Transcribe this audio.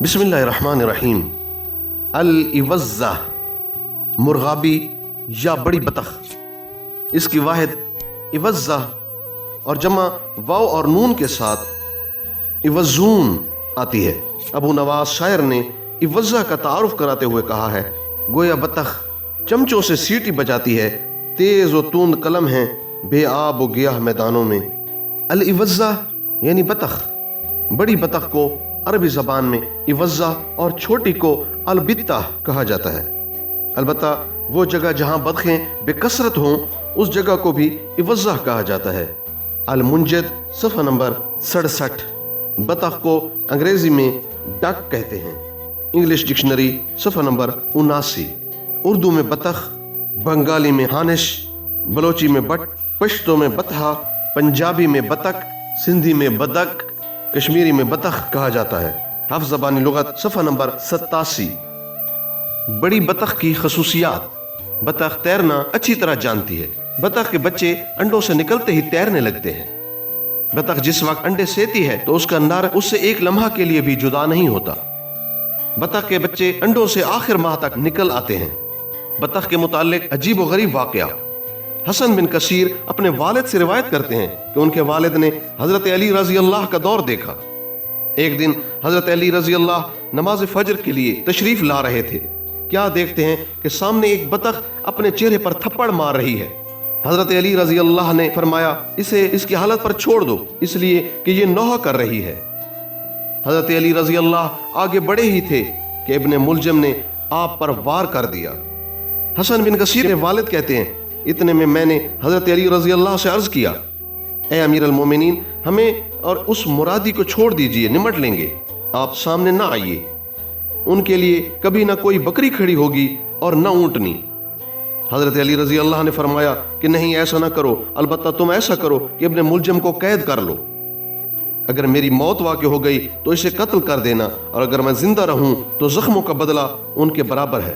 بسم اللہ الرحمن الرحیم۔ الوزہ مرغابی یا بڑی بطخ، اس کی واحد اوزہ اور جمع واو اور نون کے ساتھ اوزون آتی ہے۔ ابو نواس شاعر نے اوزہ کا تعارف کراتے ہوئے کہا ہے، گویا بطخ چمچوں سے سیٹی بجاتی ہے، تیز و توند قلم ہے بے آب و گیاہ میدانوں میں۔ الاوزہ یعنی بطخ، بڑی بطخ کو عربی زبان میں اوزہ اور چھوٹی کو البتہ کہا جاتا ہے۔ البتہ وہ جگہ جہاں بطخیں بے کثرت ہوں اس جگہ کو بھی اوزہ کہا جاتا ہے۔ المنجد صفحہ نمبر 67۔ بطخ کو انگریزی میں ڈک کہتے ہیں۔ انگلش ڈکشنری صفحہ نمبر 79۔ اردو میں بطخ، بنگالی میں ہانش، بلوچی میں بٹ، پشتو میں بطحہ، پنجابی میں بطخ، سندھی میں بدک، کشمیری میں بطخ کہا جاتا ہے۔ حفظ زبانی لغت صفحہ نمبر 87۔ بڑی بطخ کی خصوصیات۔ بطخ تیرنا اچھی طرح جانتی ہے۔ بطخ کے بچے انڈوں سے نکلتے ہی تیرنے لگتے ہیں۔ بطخ جس وقت انڈے سیتی ہے تو اس کا نر اس سے ایک لمحہ کے لیے بھی جدا نہیں ہوتا۔ بطخ کے بچے انڈوں سے آخر ماہ تک نکل آتے ہیں۔ بطخ کے متعلق عجیب و غریب واقعہ۔ حسن بن کثیر اپنے والد سے روایت کرتے ہیں کہ ان کے والد نے حضرت علی رضی اللہ کا دور دیکھا۔ ایک دن حضرت علی رضی اللہ نماز فجر کے لیے تشریف لا رہے تھے، کیا دیکھتے ہیں کہ سامنے ایک بطخ اپنے چہرے پر تھپڑ مار رہی ہے۔ حضرت علی رضی اللہ نے فرمایا، اسے اس کی حالت پر چھوڑ دو، اس لیے کہ یہ نوحہ کر رہی ہے۔ حضرت علی رضی اللہ آگے بڑھے ہی تھے کہ ابن ملجم نے آپ پر وار کر دیا۔ حسن بن کثیر کے والد کہتے ہیں، اتنے میں میں نے حضرت علی رضی اللہ سے عرض کیا، اے امیر المومنین، ہمیں اور اس مرادی کو چھوڑ دیجئے، نمٹ لیں گے، آپ سامنے نہ آئیے۔ ان کے لیے کبھی نہ کوئی بکری کھڑی ہوگی اور نہ اونٹنی۔ حضرت علی رضی اللہ نے فرمایا کہ نہیں، ایسا نہ کرو، البتہ تم ایسا کرو کہ ابن ملجم کو قید کر لو۔ اگر میری موت واقع ہو گئی تو اسے قتل کر دینا، اور اگر میں زندہ رہوں تو زخموں کا بدلہ ان کے برابر ہے۔